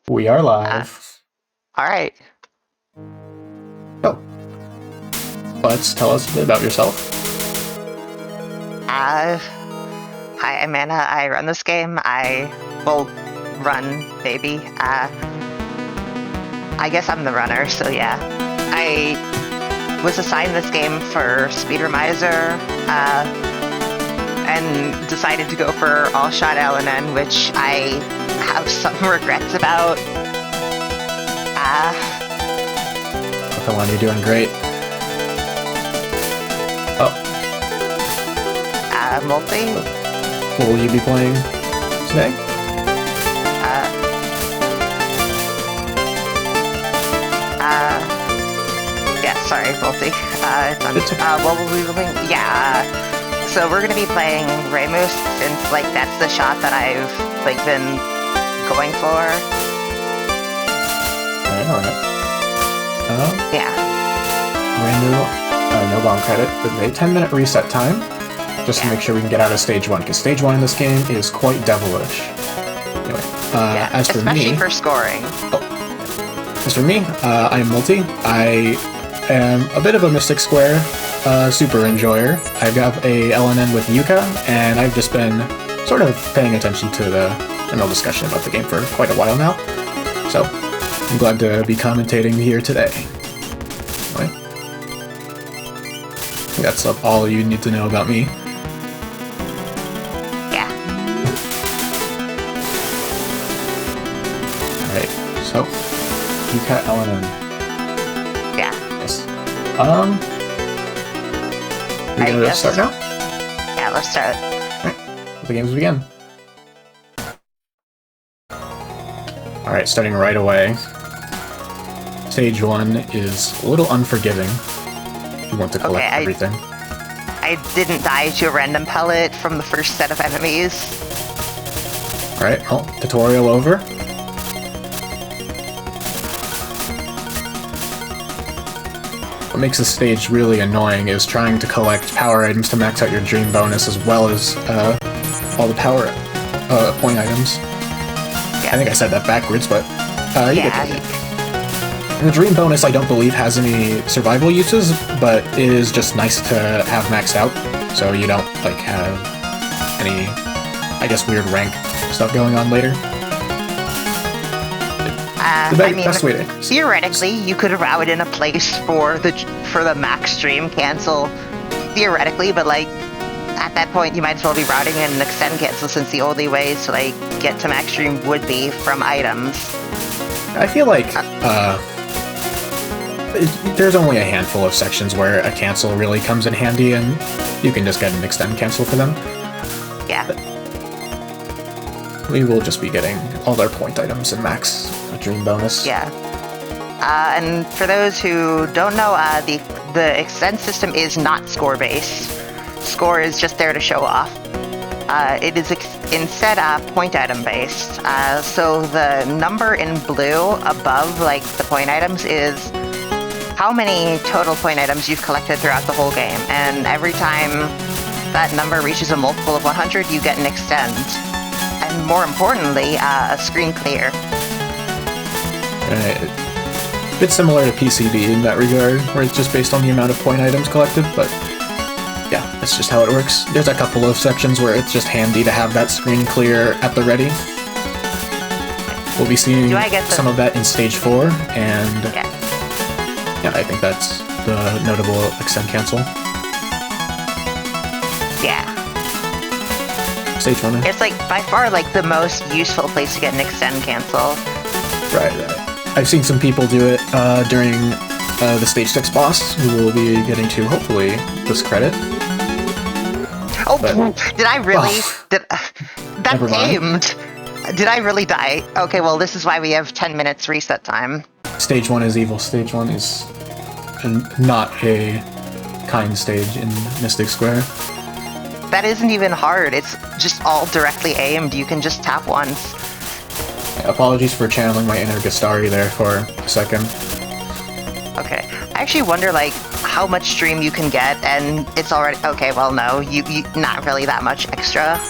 We are live. Alright. Oh. Let's tell us a bit about yourself. Hi, I'm Anna. I run this game. Baby. I guess I'm the runner, so yeah. I was assigned this game for Speeder Miser, and decided to go for all-shot LNN, which I have some regrets about. Come on, you're doing great. Oh. Multi? What will you be playing today? Yeah, sorry, multi. What will we be playing? Yeah, so we're gonna be playing Reimu, since, that's the shot that I've, been going for. Alright. Yeah. Reimu, no bomb credit, with a 10-minute reset time, just to make sure we can get out of stage 1, because stage 1 in this game is quite devilish. Anyway, as for me... Especially for scoring. As for me, I'm Multi. I am a bit of a Mystic Square super enjoyer. I've got a LNN with Yuka, and I've just been sort of paying attention to the general discussion about the game for quite a while now. So, I'm glad to be commentating here today. Anyway, I think that's all you need to know about me. Yeah. Alright, so, Yuka LNN. Yeah. Nice. We gonna start now? Yeah, let's start. Alright, let the games begin. Alright, starting right away. Stage 1 is a little unforgiving. If you want to collect everything. I didn't die to a random pellet from the first set of enemies. Alright, well, tutorial over. What makes this stage really annoying is trying to collect power items to max out your dream bonus, as well as all the power point items. Yeah. I think I said that backwards, but you get it. And the dream bonus I don't believe has any survival uses, but it is just nice to have maxed out, so you don't have any, I guess, weird rank stuff going on later. Best way to... Theoretically, you could route in a place for the max stream cancel. Theoretically, but at that point, you might as well be routing in an extend cancel, since the only way to get to max stream would be from items. I feel like there's only a handful of sections where a cancel really comes in handy, and you can just get an extend cancel for them. Yeah. But we will just be getting all their point items and max a dream bonus. Yeah. And for those who don't know, the extend system is not score-based. Score is just there to show off. It is instead point item based. So the number in blue above the point items is how many total point items you've collected throughout the whole game, and every time that number reaches a multiple of 100, you get an extend. And more importantly, a screen clear. Right. A bit similar to PCB in that regard, where it's just based on the amount of point items collected, but yeah, that's just how it works. There's a couple of sections where it's just handy to have that screen clear at the ready. We'll be seeing some of that in Stage 4, and yeah, I think that's the notable extend cancel. Yeah. Stage 1. It's by far the most useful place to get an extend cancel. Right. I've seen some people do it during the Stage 6 boss, who will be getting to, hopefully, this credit. Oh, but, did I really? That aimed. Did I really die? Okay, well, this is why we have 10 minutes reset time. Stage 1 is evil. Stage 1 is not a kind stage in Mystic Square. That isn't even hard. It's just all directly aimed. You can just tap once. Apologies for channeling my inner Gastari there for a second. Okay. I actually wonder, how much stream you can get, and it's already... Okay, well, no. You not really that much extra.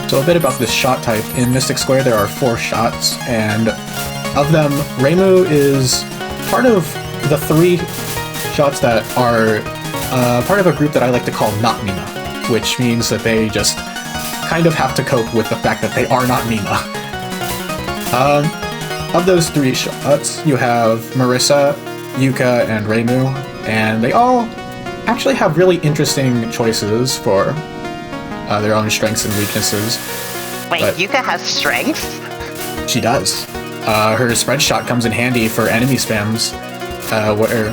So a bit about this shot type. In Mystic Square, there are 4 shots, and of them, Reimu is part of the 3 shots that are part of a group that I like to call not Mima, which means that they just kind of have to cope with the fact that they are not Mima. Of those 3 shots, you have Marissa, Yuka, and Reimu, and they all actually have really interesting choices for their own strengths and weaknesses. Wait, but Yuka has strengths? she does. Her spread shot comes in handy for enemy spams, where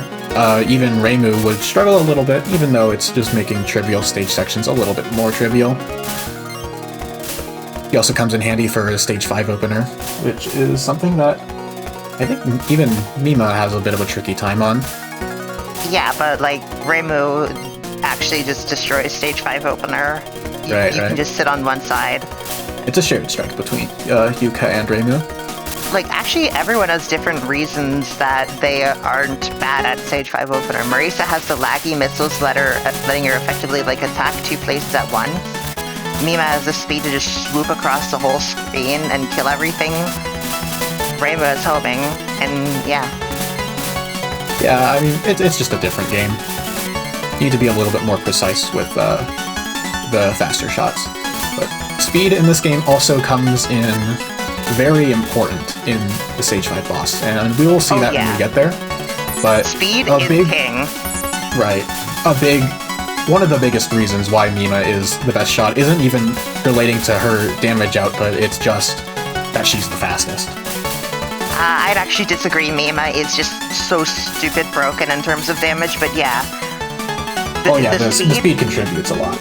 even Reimu would struggle a little bit, even though it's just making trivial stage sections a little bit more trivial. He also comes in handy for a stage 5 opener, which is something that I think even Mima has a bit of a tricky time on. Yeah, but like Reimu actually just destroys stage 5 opener. You can just sit on one side. It's a shared strength between Yuka and Reimu. Like, actually, everyone has different reasons that they aren't bad at stage 5 opener. Marisa has the laggy missiles letting her effectively like attack 2 places at once. Mima has the speed to just swoop across the whole screen and kill everything. Reimu is homing, and yeah. Yeah, I mean, it's just a different game. You need to be a little bit more precise with the faster shots. But speed in this game also comes in very important in the stage 5 boss, and we will see that when we get there. But speed is king. Right. One of the biggest reasons why Mima is the best shot isn't even relating to her damage output, it's just that she's the fastest. I'd actually disagree. Mima is just so stupid broken in terms of damage, but yeah. The speed contributes a lot.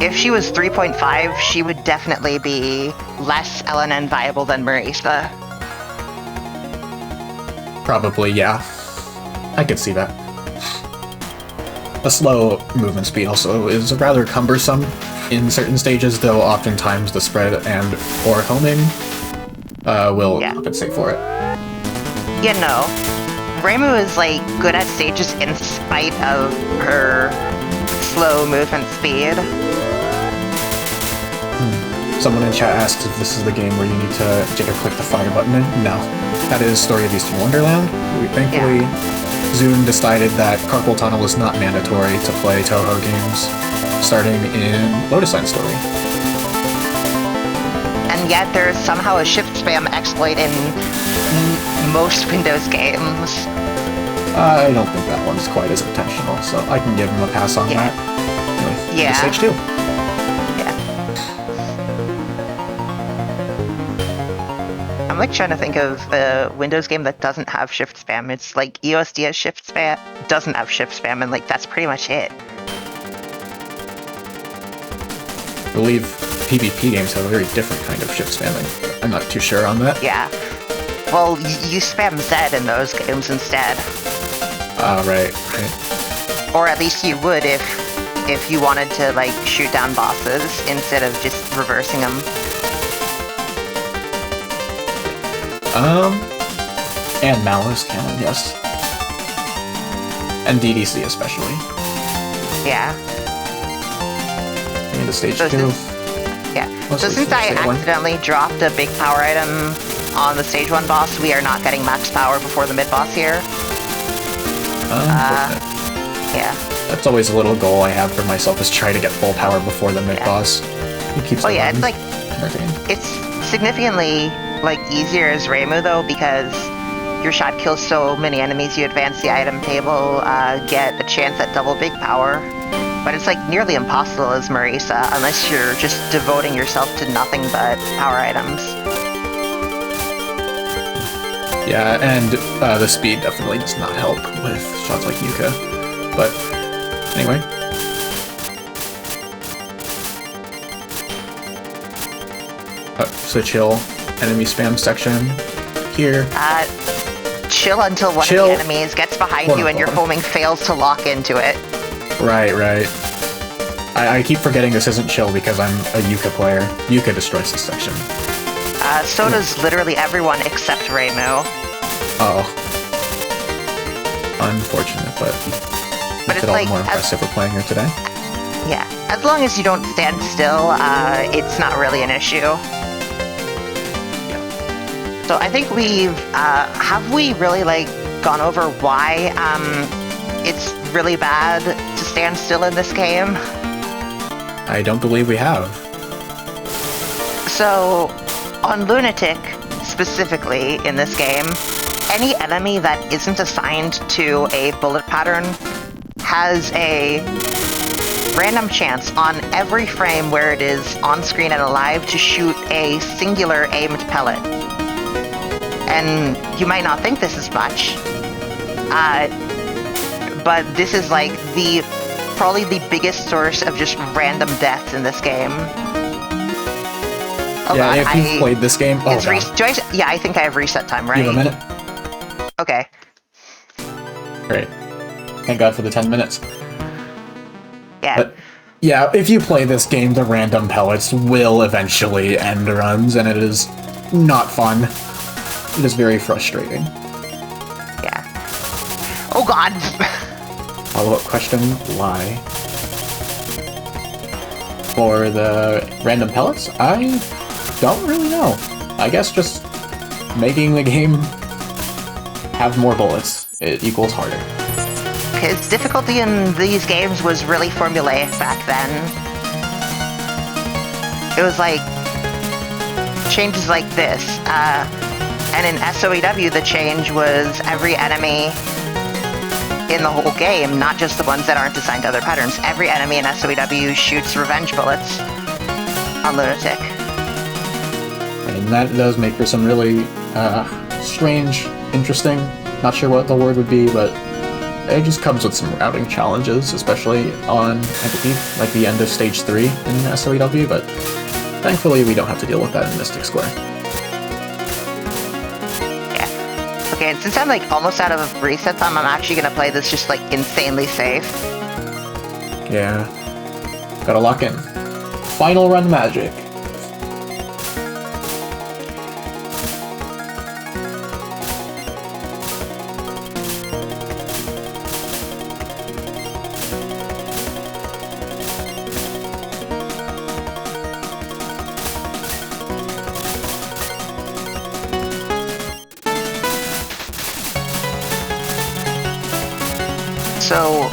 If she was 3.5, she would definitely be less LNN viable than Marisa. Probably, yeah. I could see that. A slow movement speed also is rather cumbersome in certain stages, though oftentimes the spread and or homing will compensate for it. You know, Reimu is like good at stages in spite of her slow movement speed. Someone in chat asks if this is the game where you need to click the fire button in. No. That is Story of Eastern Wonderland. Thankfully, Zune decided that Carpal Tunnel is not mandatory to play Touhou games, starting in Lotus End Story. And yet there's somehow a shift spam exploit in most Windows games. I don't think that one's quite as intentional, so I can give him a pass on that. Anyway, stage 2. I'm like trying to think of a Windows game that doesn't have shift spam. It's like EOSD has shift spam, doesn't have shift spam, and like that's pretty much it. I believe PvP games have a very different kind of shift spamming. I'm not too sure on that. Yeah. Well, you spam Z in those games instead. Right. Or at least you would if you wanted to like shoot down bosses instead of just reversing them. And Mallows Cannon, yes. And DDC especially. Yeah. Into stage 2. So since I accidentally dropped a big power item on the stage 1 boss, we are not getting max power before the mid-boss here. Unfortunate. Yeah. That's always a little goal I have for myself, is try to get full power before the mid-boss. It keeps it's like... It's significantly like easier as Reimu though, because your shot kills so many enemies, you advance the item table, get a chance at double big power. But it's like nearly impossible as Marisa, unless you're just devoting yourself to nothing but power items. Yeah, and the speed definitely does not help with shots like Yuka. But anyway. So chill. Enemy spam section here. Chill until one of the enemies gets behind you and your homing fails to lock into it. Right. I keep forgetting this isn't chill because I'm a Yuka player. Yuka destroys this section. So does literally everyone except Reimu. Oh. Unfortunate, but it's a lot more impressive for playing her today. Yeah. As long as you don't stand still, it's not really an issue. So I think have we really, like, gone over why, it's really bad to stand still in this game? I don't believe we have. So, on Lunatic, specifically, in this game, any enemy that isn't assigned to a bullet pattern has a random chance on every frame where it is on screen and alive to shoot a singular aimed pellet. And you might not think this is much, but this is like probably the biggest source of just random deaths in this game. Oh yeah, God, if you've played this game, oh God. Yeah, I think I have reset time, right? You have a minute? Okay. Great. Thank God for the 10 minutes. Yeah. But, yeah, if you play this game, the random pellets will eventually end runs, and it is not fun. It is very frustrating. Yeah. Oh God! Follow-up question, why? For the random pellets, I don't really know. I guess just making the game have more bullets. It equals harder. Because difficulty in these games was really formulaic back then. It was like changes like this. And in SOEW, the change was every enemy in the whole game, not just the ones that aren't assigned to other patterns. Every enemy in SOEW shoots revenge bullets on Lunatic. And that does make for some really strange, interesting, not sure what the word would be, but it just comes with some routing challenges, especially on, I believe, like the end of Stage 3 in SOEW, but thankfully we don't have to deal with that in Mystic Square. Yeah. Okay, and since I'm like almost out of reset time, I'm actually gonna play this just like insanely safe. Yeah. Gotta lock in. Final run magic. So,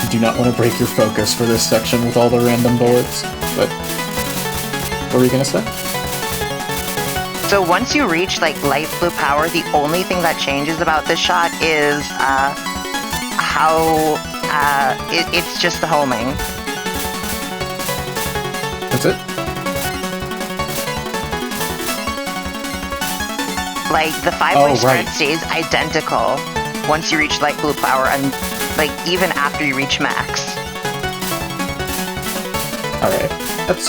You do not want to break your focus for this section with all the random bullets, but what were you gonna say? So once you reach like light blue power, the only thing that changes about this shot is how it's just the homing. That's it? Like the five-way Oh, spread right. stays identical once you reach light blue power, and like even after you reach max. Alright, that's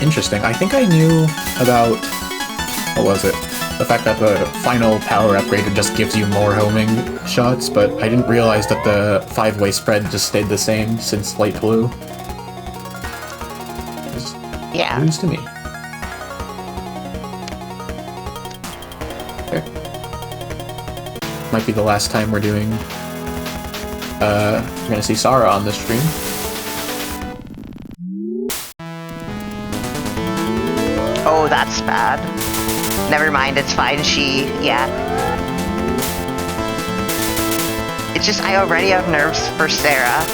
interesting. I think I knew about, what was it? The fact that the final power upgrade just gives you more homing shots, but I didn't realize that the five-way spread just stayed the same since light blue. It's Yeah. news to me. Okay. Might be the last time we're doing, we're gonna see Sarah on this stream. Oh, that's bad. Never mind, it's fine. Yeah. It's just I already have nerves for Sarah.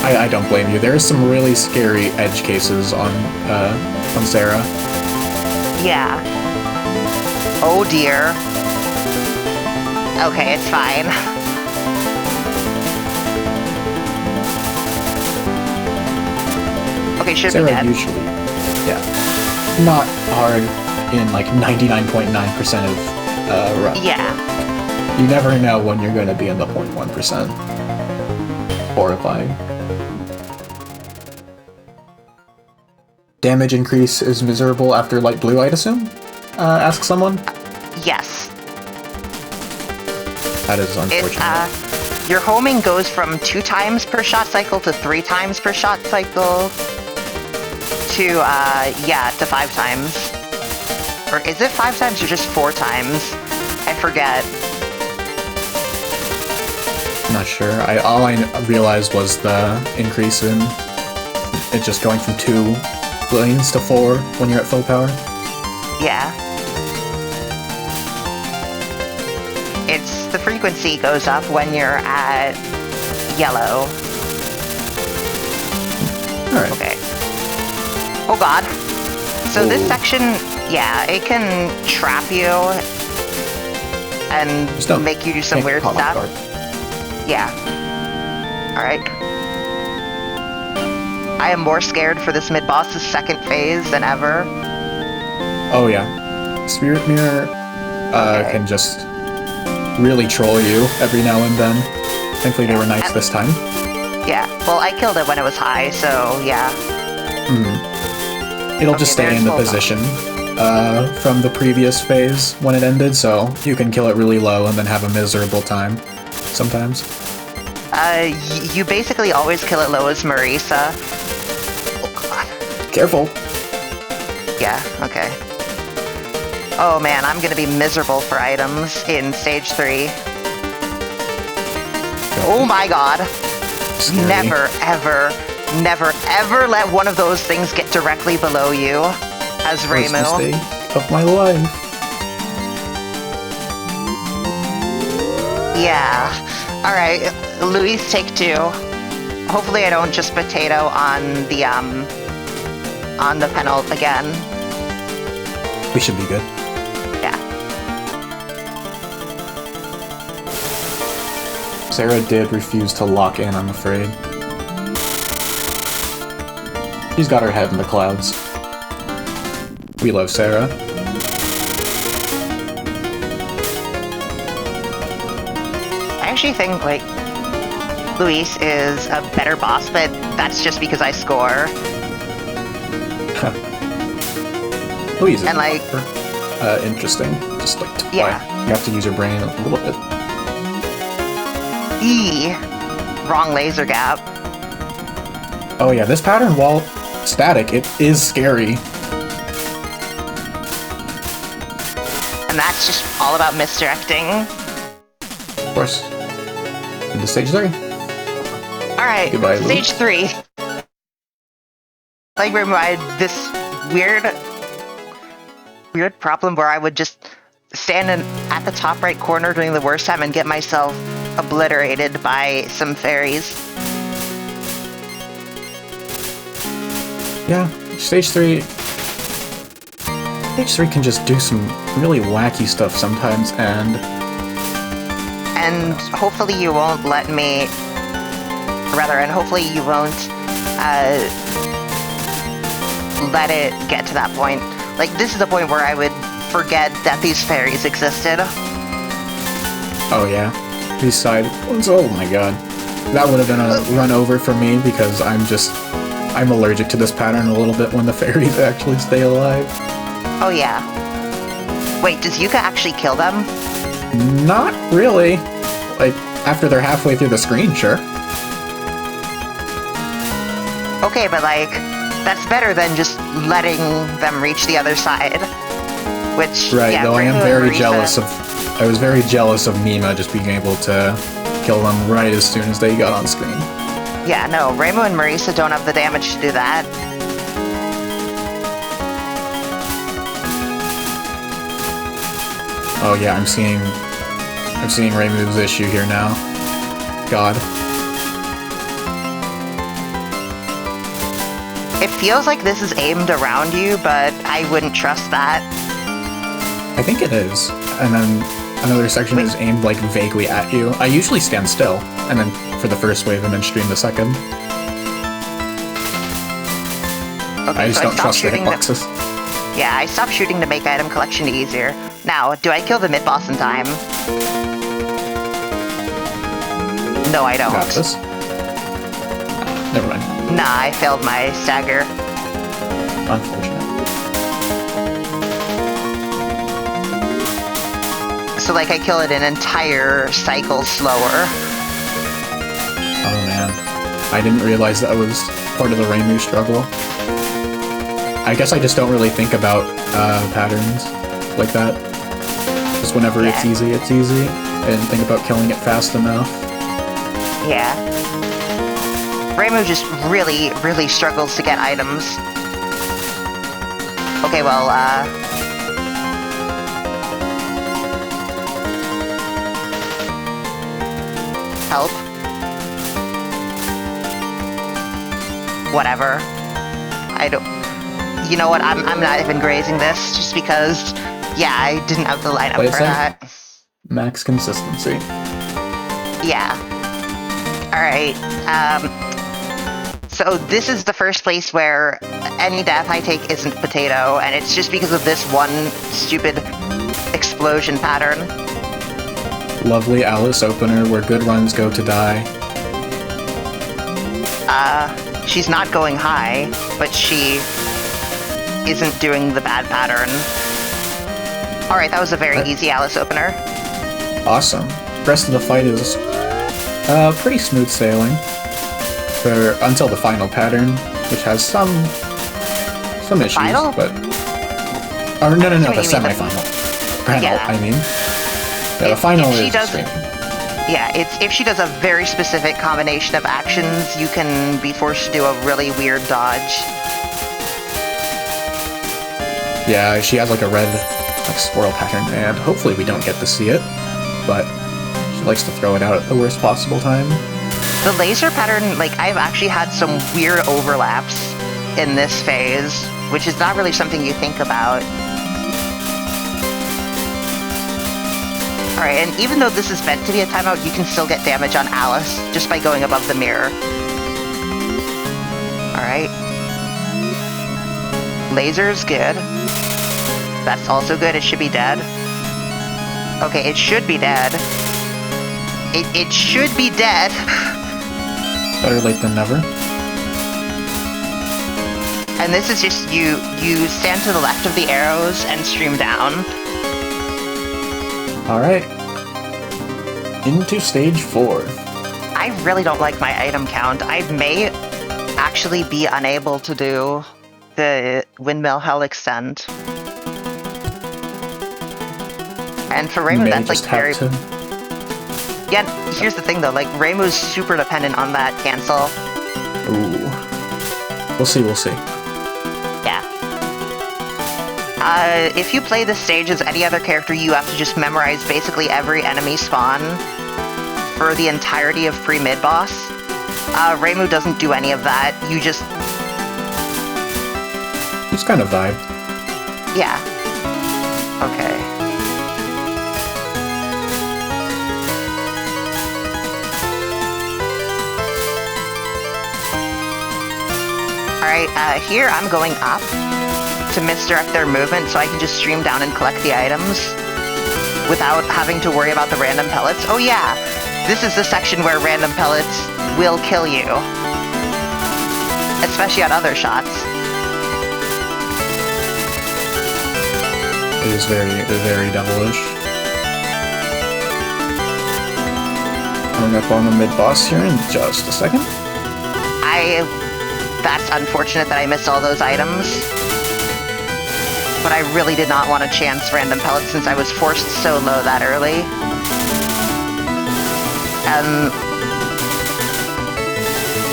I don't blame you. There are some really scary edge cases on Sarah. Yeah. Oh dear. Okay, it's fine. Okay, should be Sarah dead. usually, yeah, not hard in like 99.9% of runs. Yeah. You never know when you're going to be in the 0.1%. Horrifying. Damage increase is miserable after light blue, I'd assume? Ask someone? Yes. That is unfortunate. Your homing goes from 2 times per shot cycle to 3 times per shot cycle to, to 5 times. Or is it 5 times or just 4 times? I forget. Not sure. All I realized was the increase in it just going from 2 lanes to 4 when you're at full power. Yeah. It's the frequency goes up when you're at yellow. Alright. Okay. Oh god. So this section, yeah, it can trap you and make you do some weird stuff. Yeah. Alright. I am more scared for this mid-boss's second phase than ever. Oh yeah. Spirit Mirror can just really troll you every now and then. Thankfully they were nice this time. Yeah, well I killed it when it was high, so yeah. It'll just stay in the position from the previous phase when it ended, so you can kill it really low and then have a miserable time sometimes. You basically always kill it low as Marisa. Oh god. Careful. Yeah, okay. Oh man, I'm gonna be miserable for items in stage 3. Oh my god. Scary. Never, ever, never, ever let one of those things get directly below you as Reimu. Worst mistake of my life. Yeah. Alright, Luis, take 2. Hopefully I don't just potato on the penult again. We should be good. Yeah. Sarah did refuse to lock in, I'm afraid. She's got her head in the clouds. We love Sarah. I actually think, like, Luis is a better boss, but that's just because I score. Louise is And, like, interesting. Just like to yeah. play. You have to use your brain a little bit. Wrong laser gap. Oh yeah, this pattern, while static, it is scary. And that's just all about misdirecting. Of course. Into stage 3. Alright, Goodbye, stage 3. Like, remember, I had this weird problem where I would just stand at the top right corner doing the worst time and get myself obliterated by some fairies. Yeah, stage 3... Stage 3 can just do some really wacky stuff sometimes, and hopefully you won't let me... and hopefully you won't, let it get to that point. Like, this is the point where I would forget that these fairies existed. oh yeah, these side ones, oh my god. That would have been a run over for me, because I'm allergic to this pattern a little bit when the fairies actually stay alive. Oh yeah. Wait, does Yuka actually kill them? Not really. Like, after they're halfway through the screen, sure. Okay, but like, that's better than just letting them reach the other side. Which, Right, yeah, though I am Reimu very and jealous of... I was very jealous of Mima just being able to kill them right as soon as they got on screen. Yeah, no, Reimu and Marisa don't have the damage to do that. Oh yeah, I'm seeing Reimu's issue here now. God. It feels like this is aimed around you, but I wouldn't trust that. I think it is. And then another section is aimed like vaguely at you. I usually stand still, and then for the first wave and then stream the second. Okay, I just so don't trust the hitboxes. Yeah, I stopped shooting to make item collection easier. Now, do I kill the mid-boss in time? No, I don't. Got this. Never mind. Nah, I failed my stagger. Unfortunate. So, like, I kill it an entire cycle slower. Oh man. I didn't realize that was part of the Reimu struggle. I guess I just don't really think about patterns like that. Just whenever it's easy, it's easy. I didn't think about killing it fast enough. Yeah. Reimu just really, really struggles to get items. Okay, well, help. Whatever. I don't... You know what, I'm not even grazing this, just because, yeah, I didn't have the lineup for that. Max consistency. Yeah. Alright, so this is the first place where any death I take isn't potato, and it's just because of this one stupid explosion pattern. Lovely Alice opener where good runs go to die. She's not going high, but she isn't doing the bad pattern. Alright, that was a very easy Alice opener. Awesome. The rest of the fight is pretty smooth sailing. Until the final pattern, which has some issues, Final? but... Or no, the semi-final. Panel, I mean. Yeah, the final is extreme. Yeah, if she does a very specific combination of actions, you can be forced to do a really weird dodge. Yeah, she has like a red swirl pattern, and hopefully we don't get to see it, but she likes to throw it out at the worst possible time. The laser pattern, I've actually had some weird overlaps in this phase, which is not really something you think about. Alright, and even though this is meant to be a timeout, you can still get damage on Alice just by going above the mirror. Alright. Laser's good. That's also good, it should be dead. Okay, it should be dead. It should be dead! Better late than never. And this is just, you stand to the left of the arrows and stream down. Alright. Into stage 4. I really don't like my item count. I may actually be unable to do the Windmill Hell Extend. And for Reimu, that's very... Yeah, here's the thing though, Reimu's super dependent on that cancel. Ooh. We'll see. Yeah. If you play this stage as any other character, you have to just memorize basically every enemy spawn for the entirety of pre-mid-boss. Reimu doesn't do any of that, you just... It's kind of vibe. Yeah. Okay. Alright, here I'm going up to misdirect their movement so I can just stream down and collect the items without having to worry about the random pellets. Oh yeah, this is the section where random pellets will kill you. Especially on other shots. It is very devilish. Coming up on the mid-boss here in just a second. That's unfortunate that I missed all those items. But I really did not want to chance random pellets since I was forced so low that early.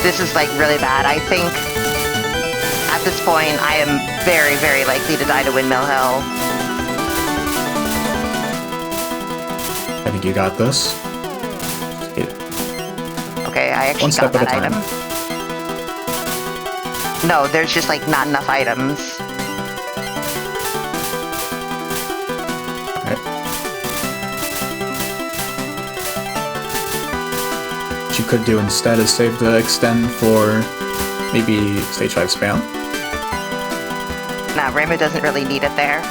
This is really bad. I think at this point I am very, very likely to die to Windmill Hell. I think you got this. Okay, I actually got that item. No, there's just not enough items. Okay. What you could do instead is save the extend for maybe stage 5 spam. Nah, Reimu doesn't really need it there.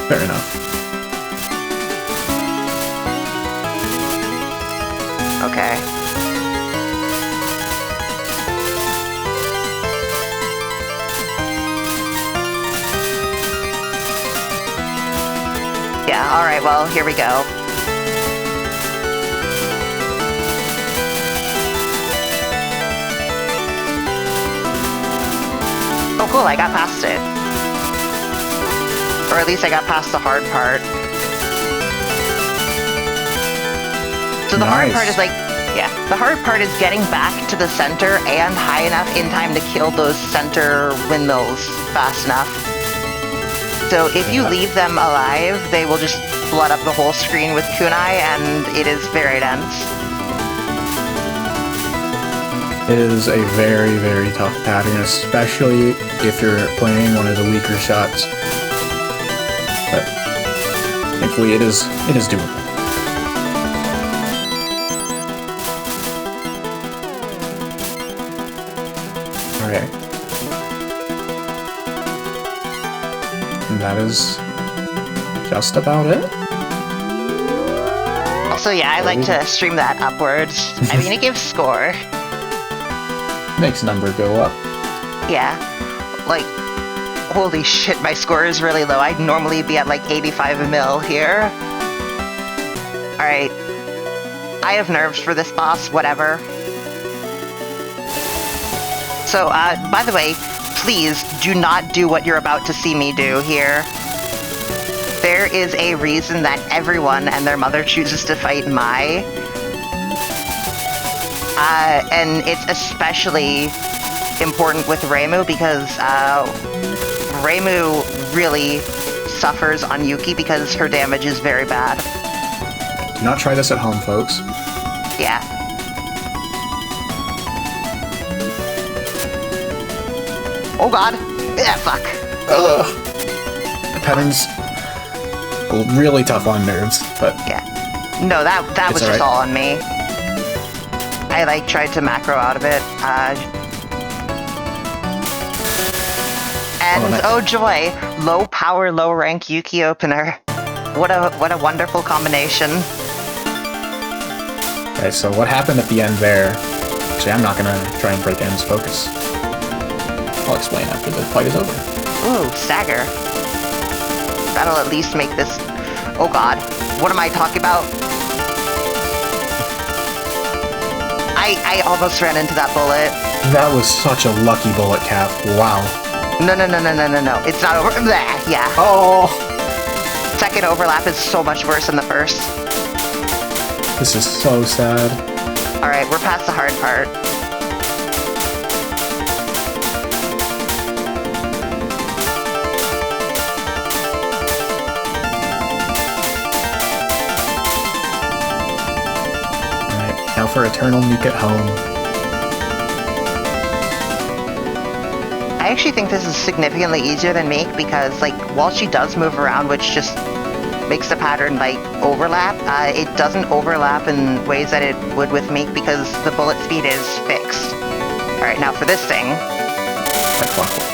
Fair enough. Okay. Yeah, alright, well, here we go. Oh cool, I got past it. Or at least I got past the hard part. So the hard part is Yeah, the hard part is getting back to the center and high enough in time to kill those center windmills fast enough. So if you leave them alive, they will just flood up the whole screen with kunai, and it is very dense. It is a very, very tough pattern, especially if you're playing one of the weaker shots. But thankfully it is doable. Alright. And that is just about it. Also, yeah, I like to stream that upwards. I mean, it gives score. Makes number go up. Yeah. Like, holy shit, my score is really low. I'd normally be at like 85 mil here. Alright. I have nerves for this boss, whatever. So, by the way, please do not do what you're about to see me do here. There is a reason that everyone and their mother chooses to fight Mai. And it's especially important with Reimu because Reimu really suffers on Yuki because her damage is very bad. Do not try this at home, folks. Yeah. Oh god. Yeah, fuck. Ugh. The pattern's really tough on nerves, but... Yeah. No, that was just all on me. I, like, tried to macro out of it. And, oh joy, low power, low rank Yuki opener. What a wonderful combination. Okay, so what happened at the end there? Actually, I'm not gonna try and break M's focus. I'll explain after the fight is over. Ooh, stagger. That'll at least make this... Oh god, what am I talking about? I almost ran into that bullet. That was such a lucky bullet, Cap. Wow. No. It's not over. Blah, yeah. Oh! Second overlap is so much worse than the first. This is so sad. Alright, we're past the hard part. Now for Eternal Meek at home. I actually think this is significantly easier than Meek because, like, while she does move around, which just makes the pattern, like, overlap, it doesn't overlap in ways that it would with Meek because the bullet speed is fixed. Alright, now for this thing. Like clockwork.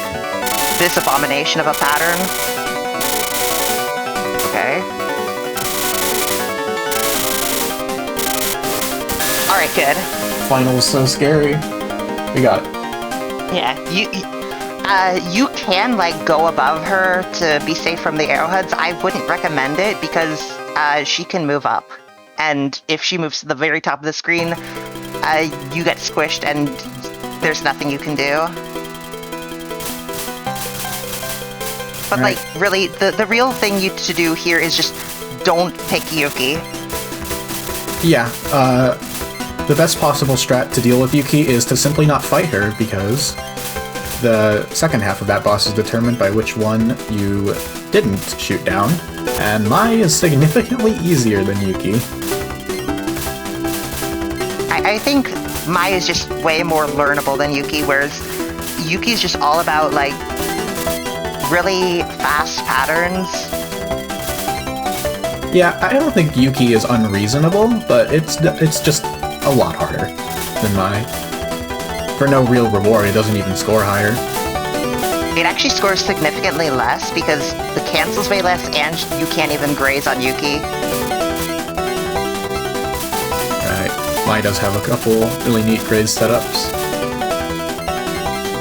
This abomination of a pattern. Okay. Alright, good. Final was so scary. We got it. Yeah, you can, like, go above her to be safe from the arrowheads. I wouldn't recommend it because she can move up. And if she moves to the very top of the screen, you get squished and there's nothing you can do. But, like, really, the real thing to do here is just don't pick Yuki. Yeah, the best possible strat to deal with Yuki is to simply not fight her, because the second half of that boss is determined by which one you didn't shoot down, and Mai is significantly easier than Yuki. I think Mai is just way more learnable than Yuki, whereas Yuki's just all about, like, really fast patterns. Yeah, I don't think Yuki is unreasonable, but it's just a lot harder than Mai. For no real reward, it doesn't even score higher. It actually scores significantly less because the cancels way less and you can't even graze on Yuki. Right, Mai does have a couple really neat graze setups.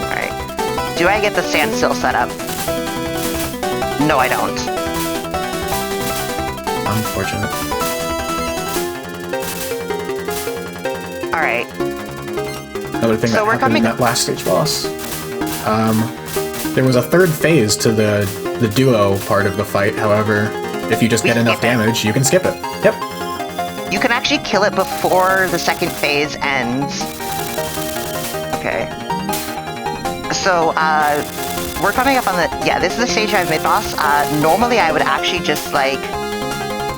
Alright. Do I get the standstill setup? No, I don't. Unfortunate. Alright. Another thing that happened in that last stage boss. There was a third phase to the duo part of the fight, however, if you just get enough damage, you can skip it. Yep. You can actually kill it before the second phase ends. Okay. So, we're coming up on the... Yeah, this is the stage 5 mid-boss. Normally I would actually just, like,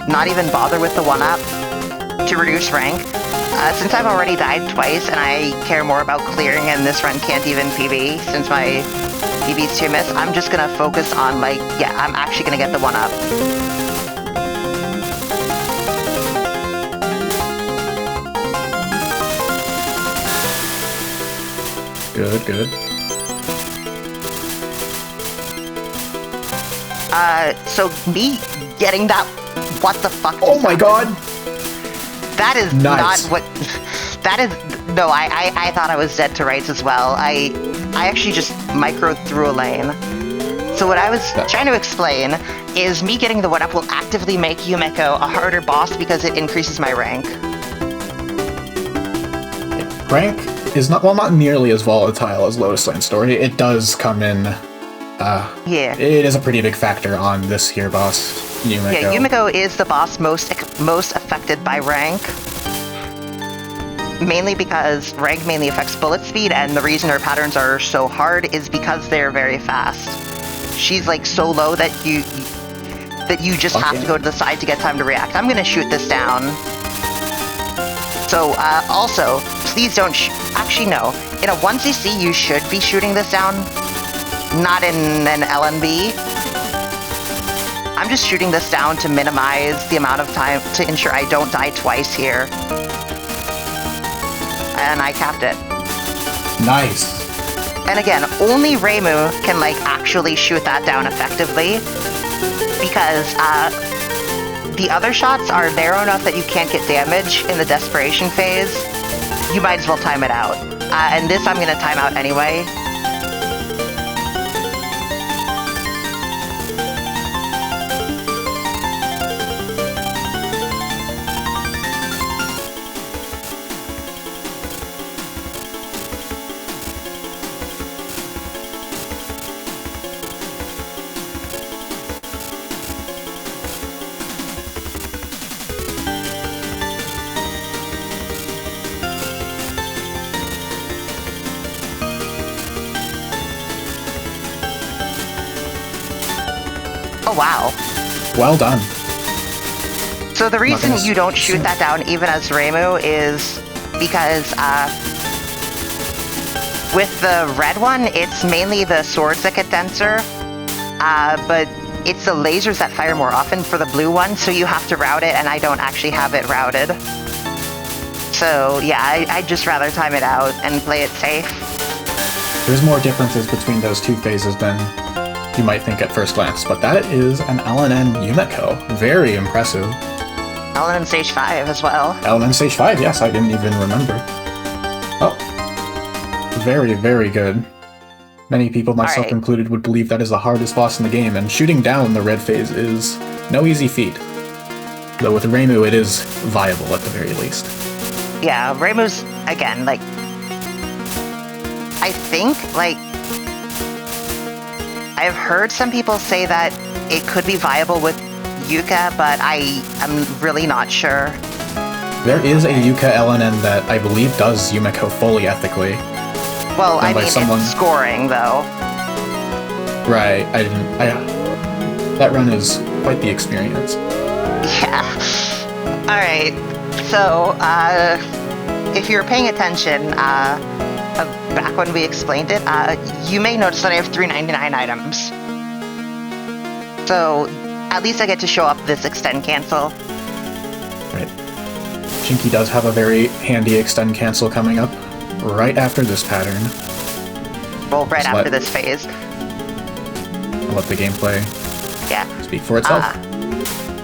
not even bother with the 1-up to reduce rank. Since I've already died twice and I care more about clearing and this run can't even PB since my PB's 2 miss, I'm just gonna focus on, like, yeah, I'm actually gonna get the 1-up. Good, good. So me getting that... What the fuck? Oh my god! That is nice. not what... That is... No, I thought I was dead to rights as well. I actually just microed through a lane. So what I was trying to explain is me getting the 1-up will actively make Yumeko a harder boss because it increases my rank. Rank is not, well, not nearly as volatile as Lotus Lane Story. It does come in, yeah. It is a pretty big factor on this here boss, Yumeko. Yeah, Yumeko is the boss most affected by rank. Mainly because rank mainly affects bullet speed, and the reason her patterns are so hard is because they're very fast. She's like so low that you just have to go to the side to get time to react. I'm gonna shoot this down. So, also, please don't actually, no. In a 1cc, you should be shooting this down. Not in an LNB. I'm just shooting this down to minimize the amount of time to ensure I don't die twice here. And I capped it. Nice. And again, only Reimu can, like, actually shoot that down effectively. Because, the other shots are narrow enough that you can't get damage in the desperation phase. You might as well time it out. And this I'm gonna time out anyway. Oh, wow. Well done. So the reason you don't shoot that down even as Reimu is because, with the red one, it's mainly the swords that get denser, but it's the lasers that fire more often for the blue one, so you have to route it, and I don't actually have it routed. So, yeah, I'd just rather time it out and play it safe. There's more differences between those two phases than you might think at first glance, but that is an LNN Yumeko. Very impressive. LNN Stage 5 as well. LNN Stage 5, yes, I didn't even remember. Oh. Very, very good. Many people, myself included, would believe that is the hardest boss in the game, and shooting down the red phase is no easy feat. Though with Reimu, it is viable at the very least. Yeah, Reimu's, again, like... I think, like... I've heard some people say that it could be viable with Yuka, but I am really not sure. There is a Yuka LNN that I believe does Yumeko fully ethically. Well, I mean, it's scoring, though. Right, that run is quite the experience. Yeah. Alright, so, if you're paying attention, back when we explained it, you may notice that I have 399 items. So, at least I get to show up this extend cancel. Right. Shinky does have a very handy extend cancel coming up right after this pattern. Well, right after this phase. I'll let the gameplay speak for itself.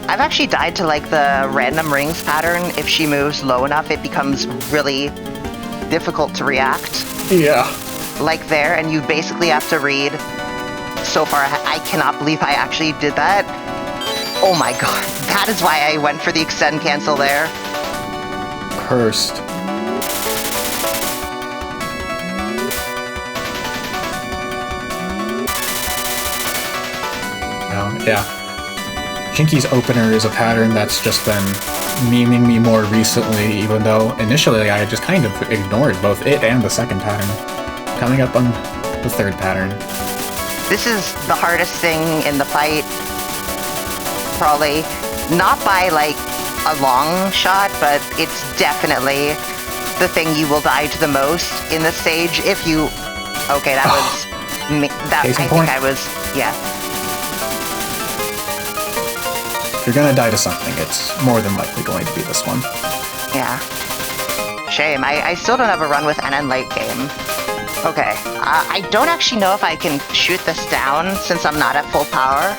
I've actually died to, like, the random rings pattern. If she moves low enough, it becomes really difficult to react. Yeah. Like there, and you basically have to read. So far, I cannot believe I actually did that. Oh my god, that is why I went for the extend cancel there. Cursed. Yeah. Shinki's opener is a pattern that's just been memeing me more recently, even though initially I just kind of ignored both it and the second pattern. Coming up on the third pattern. This is the hardest thing in the fight, probably. Not by, like, a long shot, but it's definitely the thing you will die to the most in the stage if you... Okay, that was... I think I was... Yeah. If you're gonna die to something, it's more than likely going to be this one. Yeah. Shame. I still don't have a run with NN late game. Okay. I don't actually know if I can shoot this down since I'm not at full power.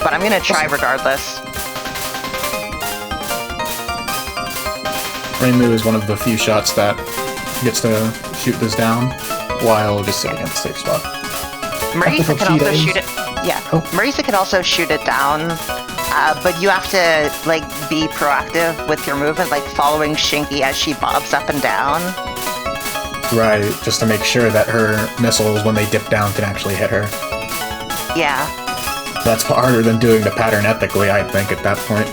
But I'm gonna try regardless. Reimu is one of the few shots that gets to shoot this down while just sitting at the safe spot. Marisa can also shoot it. Yeah, Marisa can also shoot it down, but you have to like be proactive with your movement, like following Shinki as she bobs up and down. Right, just to make sure that her missiles, when they dip down, can actually hit her. Yeah. That's harder than doing the pattern ethically, I think, at that point.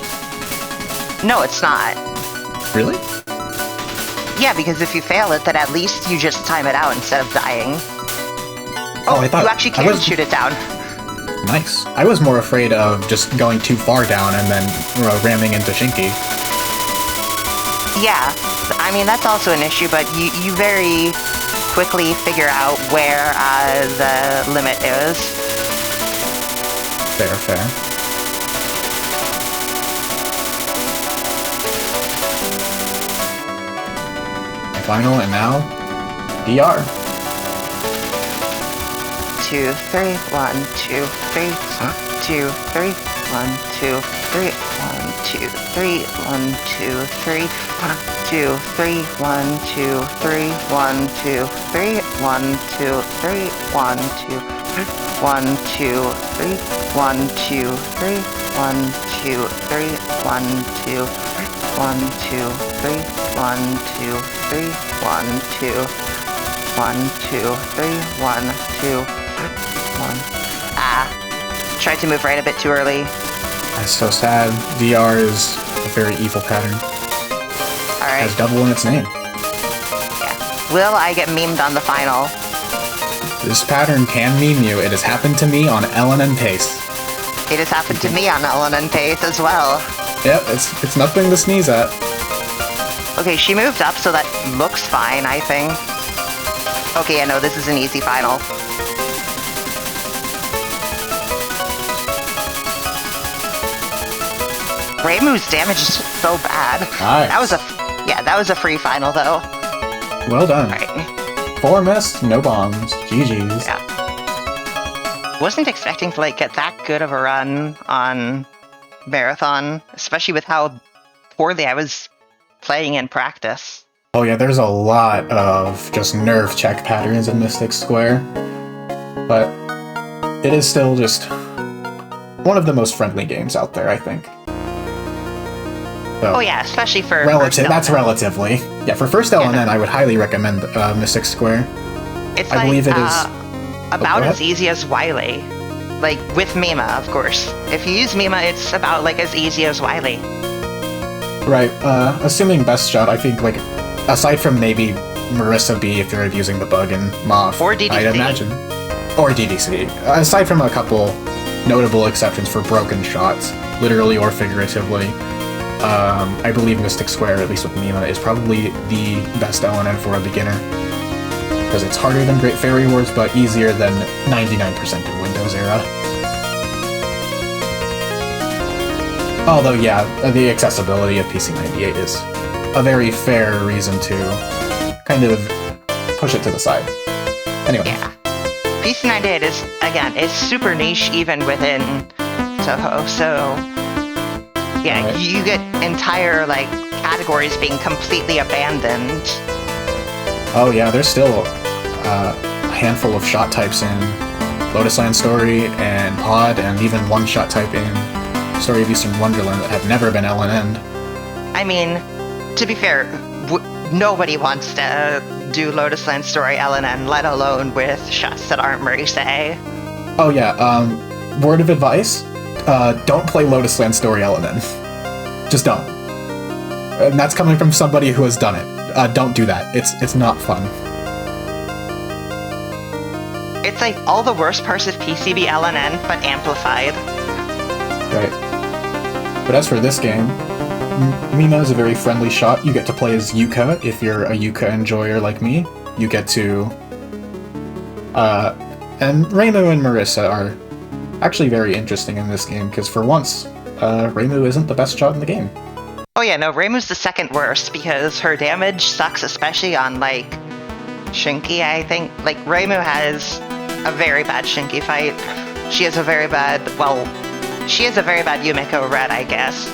No, it's not. Really? Yeah, because if you fail it, then at least you just time it out instead of dying. Oh, I thought you actually can shoot it down. Nice. I was more afraid of just going too far down and then ramming into Shinki. Yeah, I mean, that's also an issue, but you very quickly figure out where the limit is. Fair, fair. Final, and now, DR. 2, 3, 1, 2, 3, 2, 3, 1, 2, 3, 1, 2, 3, 1, 2, 3, 1, 2, 3, 1, 2, 3, 1, 2, 3, 1, 2, 3, 1, 2, 1, 2, 3, 1, 2, 3, 1, 2, 3, 1, 2, 1, 2, 3, 1, 2, 3, 1, 2, 1, 2, 3, 1, 2, 1. Tried to move right a bit too early. That's so sad. DR is a very evil pattern. Alright. Has double in its name. Yeah. Will I get memed on the final? This pattern can meme you. It has happened to me on LNN Pace. It has happened to me on LNN Pace as well. Yep, it's nothing to sneeze at. Okay, she moved up, so that looks fine, I think. Okay, I know this is an easy final. Reimu's damage is so bad. Nice. That was a free final though. Well done. Alright. 4 missed, no bombs. GG's. Yeah. Wasn't expecting to like get that good of a run on Marathon, especially with how poorly I was playing in practice. Oh yeah, there's a lot of just nerve check patterns in Mystic Square, but it is still just one of the most friendly games out there, I think. So, oh yeah, especially for that's relatively. Yeah, for first LNN, I would highly recommend Mystic Square. It's I believe it is about as easy as Wily. Like, with Mima, of course. If you use Mima, it's about, like, as easy as Wily. Right, assuming best shot, I think, like, aside from maybe Marisa B if you're using the bug in Moth, or DDC. I'd imagine. Or DDC. Aside from a couple notable exceptions for broken shots, literally or figuratively, I believe Mystic Square, at least with Mima, is probably the best LNN for a beginner. Because it's harder than Great Fairy Wars, but easier than 99% of Windows era. Although, yeah, the accessibility of PC98 is a very fair reason to kind of push it to the side. Anyway. Yeah. PC98 is, again, it's super niche even within Touhou, so... Yeah, right. You get entire, like, categories being completely abandoned. Oh yeah, there's still a handful of shot types in Lotus Land Story and Pod, and even one shot type in Story of Eastern Wonderland that have never been LNN'd. I mean, to be fair, nobody wants to do Lotus Land Story LNN, let alone with shots that aren't Marise. Oh yeah, word of advice, don't play Lotus Land Story LNN. Just don't. And that's coming from somebody who has done it. Don't do that. It's not fun. It's like all the worst parts of PCB LNN, but amplified. Right. But as for this game, Mima is a very friendly shot. You get to play as Yuka. If you're a Yuka enjoyer like me, you get to... and Reimu and Marissa are actually very interesting in this game, because for once, Reimu isn't the best shot in the game. Oh yeah, no, Reimu's the second worst, because her damage sucks, especially on, like, Shinki, I think. Like, Reimu has a very bad Shinki fight. She has a very bad, well, she has a very bad Yumeko Red, I guess.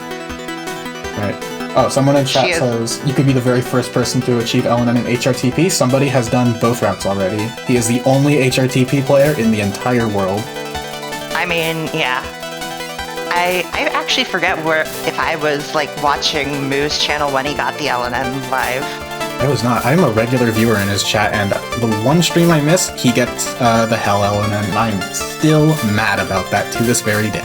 Right. Oh, someone in chat says, you could be the very first person to achieve LNN in HRTP. Somebody has done both routes already. He is the only HRTP player in the entire world. I mean, yeah. I actually forget if I was, like, watching Moo's channel when he got the LNN live. I was not. I'm a regular viewer in his chat, and the one stream I miss, he gets the Hell LNN, and I'm still mad about that to this very day.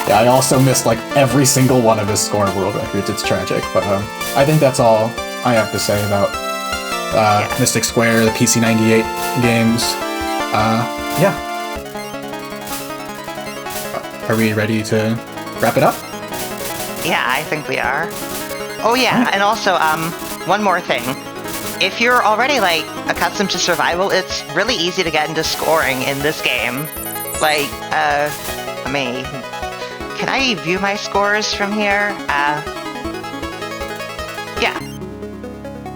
Yeah, I also missed, like, every single one of his score world records. It's tragic, but I think that's all I have to say about Mystic Square, the PC98 games. Yeah. Are we ready to wrap it up? Yeah, I think we are. Oh yeah, and also, one more thing. If you're already, like, accustomed to survival, it's really easy to get into scoring in this game. Like, can I view my scores from here? Yeah.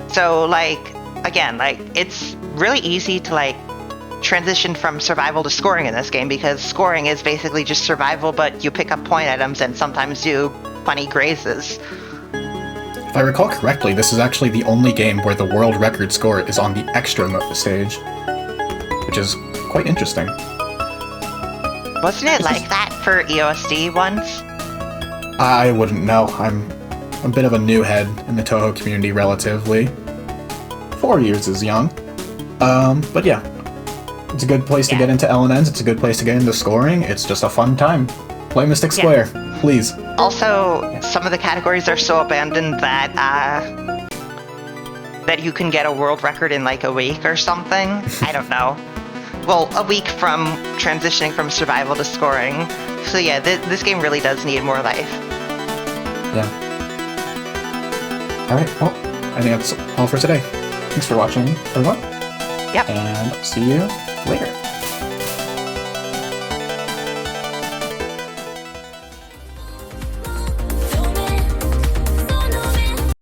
So, like, again, like, it's really easy to, like, transition from survival to scoring in this game, because scoring is basically just survival, but you pick up point items and sometimes do funny grazes. If I recall correctly, this is actually the only game where the world record score is on the extra stage, which is quite interesting. Wasn't it like that for EOSD once? I wouldn't know. I'm a bit of a new head in the Touhou community, relatively. 4 years is young. But yeah. It's a good place to get into LNNs, it's a good place to get into scoring, it's just a fun time. Play Mystic Square, please. Also, some of the categories are so abandoned that, that you can get a world record in like a week or something. I don't know. Well, a week from transitioning from survival to scoring. So yeah, this game really does need more life. Yeah. Alright, well, I think that's all for today. Thanks for watching, everyone. Yep. And see you later.